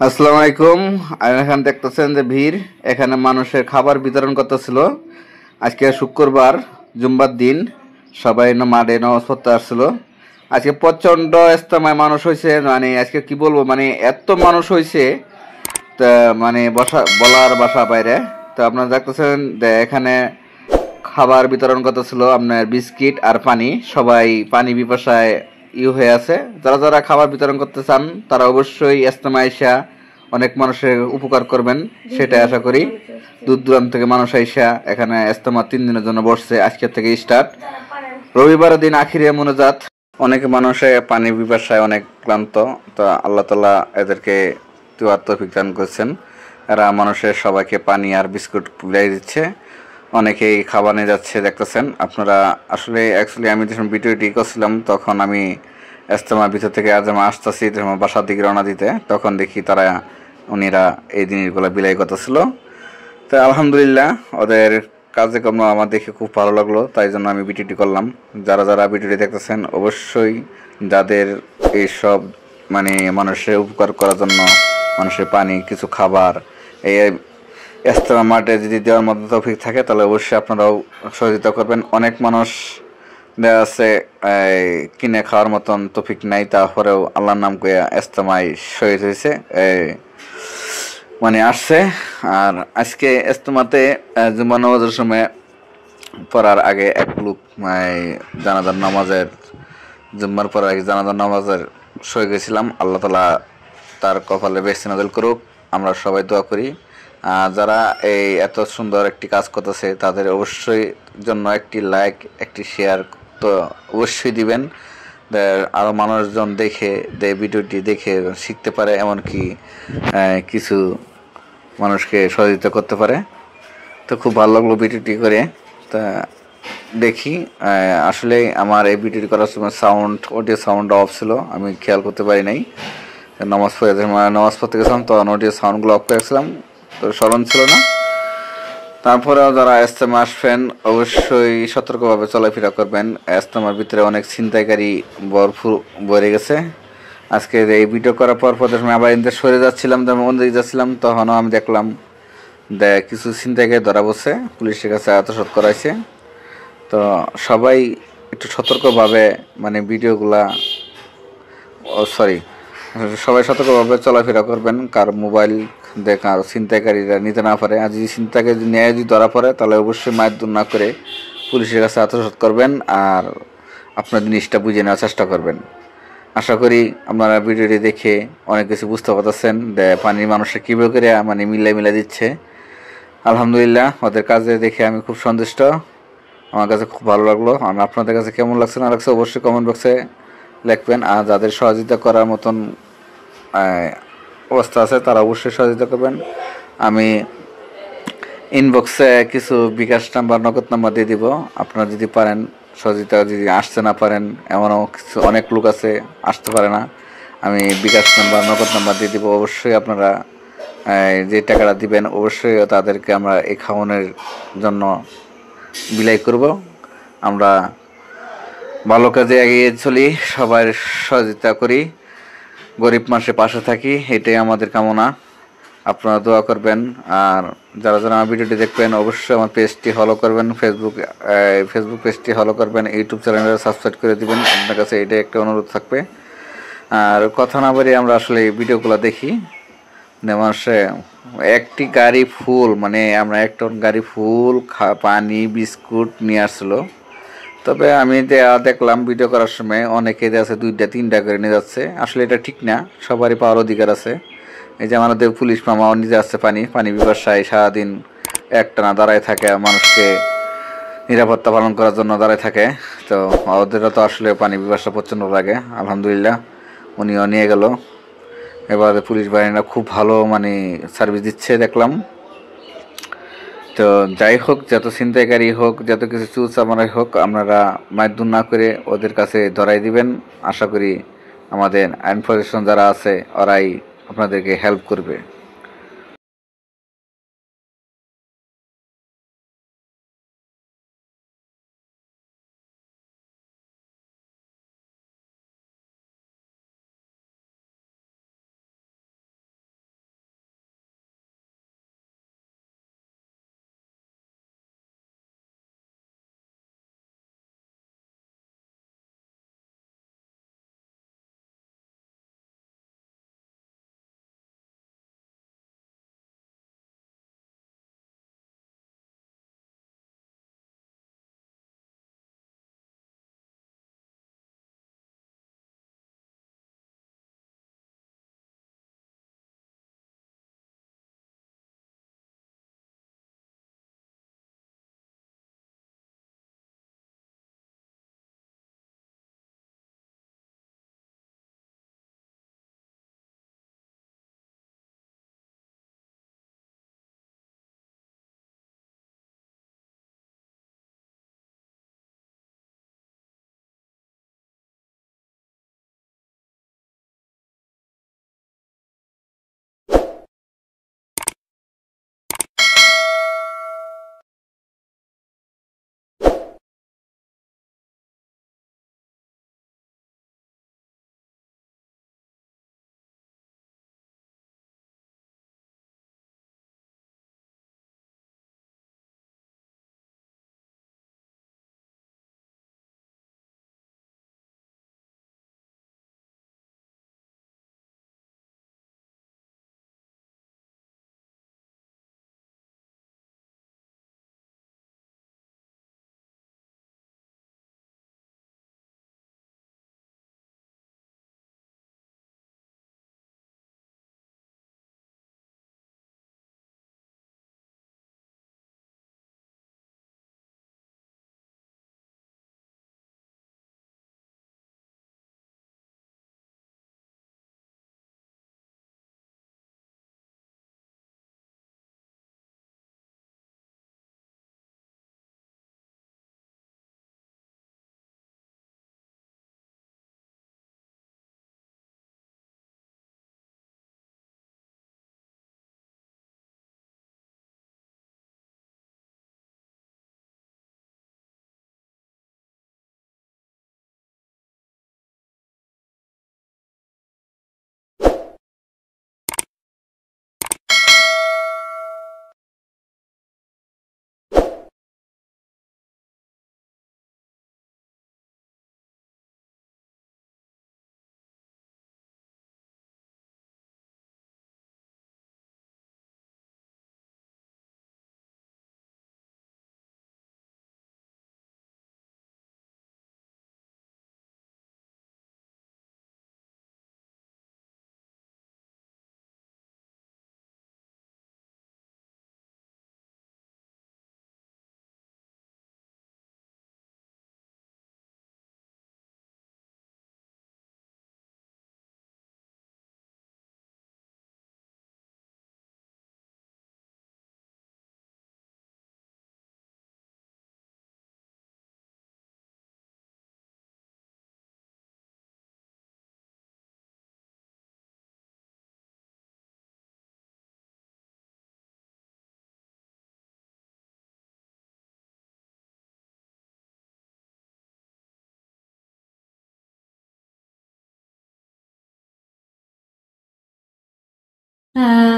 আসসালামু আলাইকুম। এখানে দেখতেছেন যে ভিড়, এখানে মানুষের খাবার বিতরণ করতেছিল। আজকে শুক্রবার, জুম্বার দিন, সবাই মাঠে নামাজ পড়তে আসছিল। আজকে প্রচন্ড ইজতেমায় মানুষ হয়েছে, মানে আজকে কি বলবো, মানে এত মানুষ হয়েছে তা মানে বলার বাসা বাইরে। তো আপনারা দেখতেছেন যে এখানে খাবার বিতরণ করতেছিল, আপনার বিস্কিট আর পানি। সবাই পানি পিপাসায় হয়ে আছে। যারা যারা খাবার বিতরণ করতে চান তারা অবশ্যই ইজতেমায় আইসা অনেক মানুষের উপকার করবেন, সেটাই আশা করি। দূর দূরান্ত থেকে মানুষ আইসা এখানে ইজতেমা 3 দিনের জন্য বসছে, আজকের থেকে স্টার্ট। রবিবার দিন আখিরে মোনাজাত। অনেক মানুষে পানি পিপাসায় অনেক ক্লান্ত, তো আল্লাহ তাআলা এদেরকে তৌফিক দান করছেন। এরা মানুষের সবাইকে পানি আর বিস্কুট বিলাই দিচ্ছে। অনেকেই খাবার নিয়ে যাচ্ছে, দেখতেছেন আপনারা। আসলে অ্যাকচুয়ালি আমি যখন ভিডিওটি করছিলাম তখন আমি ইজতেমার ভিতর থেকে আজ আমি আসতেছি বাসার দিকে রওনা দিতে, তখন দেখি উনিরা এই জিনিসগুলো বিলাই করতেছিল। তো আলহামদুলিল্লাহ, ওদের কার্যক্রম আমার দেখে খুব ভালো লাগলো, তাই জন্য আমি ভিডিওটি করলাম। যারা যারা ভিডিওটি দেখতেছেন অবশ্যই যাদের এইসব মানে মানুষের উপকার করার জন্য, মানুষের পানি, কিছু খাবার, এই ইজতেমা মাঠে যদি দেওয়ার মতো তৌফিক থাকে তাহলে অবশ্যই আপনারাও সহযোগিতা করবেন। অনেক মানুষ দেখা আছে কিনে খাওয়ার মতন তৌফিক নাই, তারপরেও আল্লাহর নাম কইয়া ইজতেমায় শহীদ হয়েছে, মানে আসছে। আর আজকে ইজতেমাতে জুমা নামাজের সময় পড়ার আগে এক লোক জানাজার নামাজের, জুম্মার পর আগে জানাজার নামাজের সই গেছিলাম। আল্লাহ তাআলা তার কপালে বেশি নাযিল করুক, আমরা সবাই দোয়া করি। যারা এই এত সুন্দর একটি কাজ করতেছে তাদের অবশ্যই জন্য একটি লাইক, একটি শেয়ার তো অবশ্যই দিবেন। আরও মানুষজন দেখে ভিডিওটি দেখে শিখতে পারে, এমনকি কিছু মানুষকে সহযোগিতা করতে পারে। তো খুব ভালো লাগলো ভিডিওটি করে। তা দেখি, আসলে আমার এই ভিডিওটি করার সময় অডিও সাউন্ড অফ ছিল, আমি খেয়াল করতে পারি নাই। নামাজ পড়তে গেছিলাম তখন অডিও সাউন্ডগুলো অফ করেছিলাম, তো স্মরণ ছিল না। তারপরেও যারা ইজতেমা আসবেন অবশ্যই সতর্কভাবে চলাফেরা করবেন। ইজতেমার ভিতরে অনেক ছিনতাইকারী ভরপুর ভরে গেছে। আজকে এই ভিডিও করার পর সময় আবার এদের সরে যাচ্ছিলাম, মন্দিরে যাচ্ছিলাম, তখনও আমি দেখলাম কিছু ছিনতাইকারী ধরা পড়ছে, পুলিশের কাছে আত্মসাৎ করাইছে। তো সবাই একটু সতর্কভাবে মানে ভিডিওগুলা, সবাই সতর্কভাবে চলাফেরা করবেন, কার মোবাইল দেখা আর ছিনতাইকারীরা নিতে না পারে। আর যদি ছিনতাইকারী ন্যায় যদি ধরা পড়ে তাহলে অবশ্যই মারধর না করে পুলিশের কাছে আত্মসাৎ করবেন আর আপনার জিনিসটা বুঝে নেওয়ার চেষ্টা করবেন। আশা করি আপনারা ভিডিওটি দেখে অনেক কিছু বুঝতে পারতেছেন পানির মানুষের কীভাবে করে মানে মিলাই দিচ্ছে। আলহামদুলিল্লাহ, ওদের কাজে দেখে আমি খুব সন্তুষ্ট, আমার কাছে খুব ভালো লাগলো। আর আপনাদের কাছে কেমন লাগছে না লাগছে অবশ্যই কমেন্ট বক্সে লিখবেন। আর যাদের সহযোগিতা করার মতন অবস্থা আছে তারা অবশ্যই সহযোগিতা করবেন। আমি ইনবক্সে কিছু বিকাশ নাম্বার, নগদ নাম্বার দিয়ে দিব। আপনারা যদি পারেন সহযোগিতা, যদি আসতে না পারেন, এমনও কিছু অনেক লোক আছে আসতে পারে না, আমি বিকাশ নাম্বার, নগদ নাম্বার দিয়ে দিব। অবশ্যই আপনারা যে টাকাটা দিবেন অবশ্যই তাদেরকে আমরা এই খাওয়ানোর জন্য বিলাই করব। আমরা ভালো কাজে এগিয়ে চলি, সবার সহযোগিতা করি, গরিব মানুষের পাশে থাকি, এটাই আমাদের কামনা। আপনারা দোয়া করবেন। আর যারা যারা আমার ভিডিওটি দেখবেন অবশ্যই আমার পেজটি ফলো করবেন, ফেসবুক পেজটি ফলো করবেন, ইউটিউব চ্যানেলটা সাবস্ক্রাইব করে দিবেন। আপনার কাছে এটাই একটা অনুরোধ থাকবে। আর কথা না বলে আমরা আসলে এই ভিডিওগুলো দেখি। মানুষে একটি গাড়ি ফুল, মানে আমরা 1 টন গাড়ি ফুল পানি বিস্কুট নিয়ে আসছিলো। তবে আমি দেখলাম ভিডিও করার সময় অনেকে আছে 2টা 3টা করে নিয়ে যাচ্ছে। আসলে এটা ঠিক না, সবারই পাওয়ার অধিকার আছে। এই যে আমাদের পুলিশ মামাও নিজে আসছে পানি বিপাশায় সারাদিন একটানা দাঁড়ায় থাকে, মানুষকে নিরাপত্তা পালন করার জন্য দাঁড়ায় থাকে। তো ওদেরও তো আসলে পানি বিপাশা প্রচণ্ড লাগে। আলহামদুলিল্লাহ, উনিও নিয়ে গেল। এবার পুলিশ বাহিনীরা খুব ভালো মানে সার্ভিস দিচ্ছে দেখলাম। তো যাই হোক, যত ছিনতাইকারী হোক, যত কিছু চুরচামারাই হোক, আপনারা মারধর না করে ওদের কাছে ধরাই দিবেন। আশা করি আমাদের আইন প্রশাসন যারা আছে ওরাই আপনাদেরকে হেল্প করবে।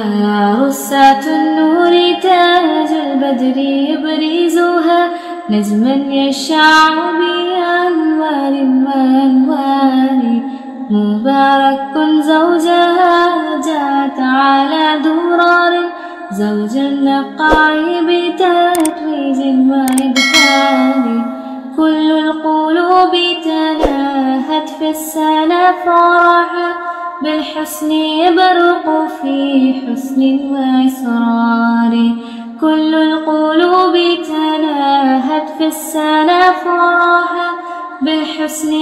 رصاة النور تاج البدر يبرزها نجما يشع بأنوار وأنوار مبارك زوجها جاءت على درار زوج النقاع بتتويج وإبهار كل القلوب تناهت في السنة فرحا بالحسن يبرق في حسن وإسرار كل القلوب تناهت في السنة فرحا بالحسن